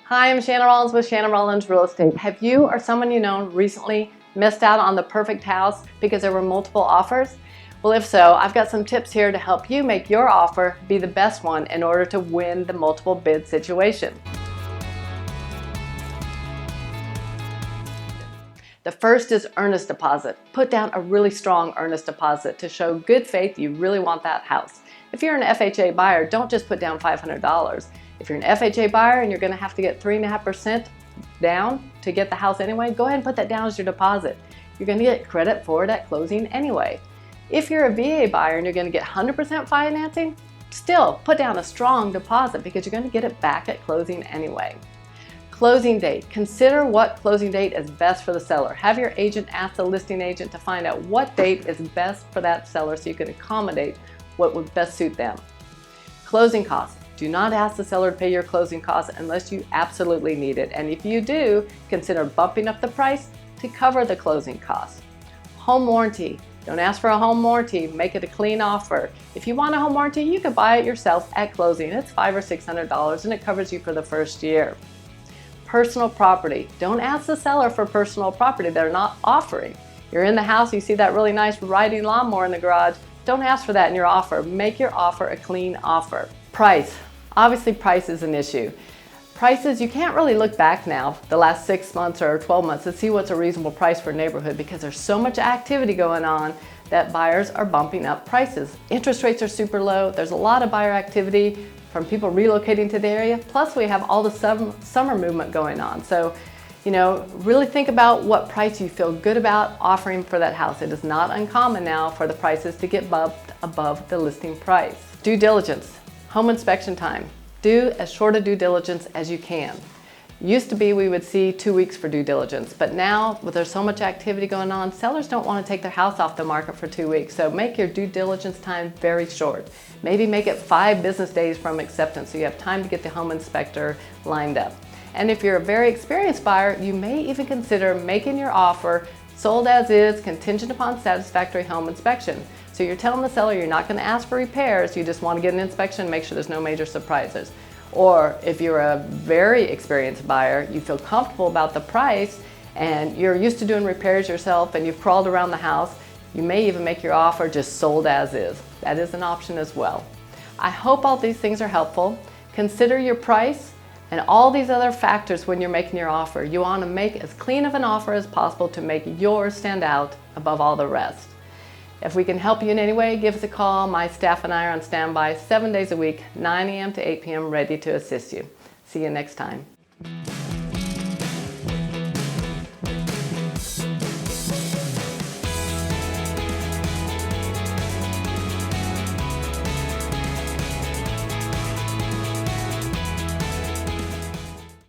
Hi, I'm Shannon Rollings with Shannon Rollings Real Estate. Have you or someone you know recently missed out on the perfect house because there were multiple offers? Well, if so, I've got some tips here to help you make your offer be the best one in order to win the multiple bid situation. The first is earnest deposit. Put down a really strong earnest deposit to show good faith you really want that house. If you're an FHA buyer, don't just put down $500. If you're an FHA buyer and you're going to have to get 3.5% down to get the house anyway, go ahead and put that down as your deposit. You're going to get credit for it at closing anyway. If you're a VA buyer and you're going to get 100% financing, still put down a strong deposit because you're going to get it back at closing anyway. Closing date. Consider what closing date is best for the seller. Have your agent ask the listing agent to find out what date is best for that seller so you can accommodate what would best suit them. Closing costs. Do not ask the seller to pay your closing costs unless you absolutely need it. And if you do, consider bumping up the price to cover the closing costs. Home warranty. Don't ask for a home warranty. Make it a clean offer. If you want a home warranty, you can buy it yourself at closing. It's $500 or $600 and it covers you for the first year. Personal property. Don't ask the seller for personal property they're not offering. You're in the house, you see that really nice riding lawnmower in the garage. Don't ask for that in your offer. Make your offer a clean offer. Price. Obviously, price is an issue. Prices, you can't really look back now, the last 6 months or 12 months, to see what's a reasonable price for a neighborhood because there's so much activity going on that buyers are bumping up prices. Interest rates are super low. There's a lot of buyer activity from people relocating to the area. Plus, we have all the summer movement going on. So, really think about what price you feel good about offering for that house. It is not uncommon now for the prices to get bumped above the listing price. Due diligence. Home inspection time. Do as short a due diligence as you can. Used to be we would see 2 weeks for due diligence, but now with there's so much activity going on, sellers don't want to take their house off the market for 2 weeks. So make your due diligence time very short. Maybe make it 5 business days from acceptance so you have time to get the home inspector lined up. And if you're a very experienced buyer, you may even consider making your offer sold as is, contingent upon satisfactory home inspection. So you're telling the seller you're not going to ask for repairs, you just want to get an inspection and make sure there's no major surprises. Or if you're a very experienced buyer, you feel comfortable about the price and you're used to doing repairs yourself and you've crawled around the house, you may even make your offer just sold as is. That is an option as well. I hope all these things are helpful. Consider your price and all these other factors when you're making your offer. You want to make as clean of an offer as possible to make yours stand out above all the rest. If we can help you in any way, give us a call. My staff and I are on standby 7 days a week, 9 a.m. to 8 p.m. ready to assist you. See you next time.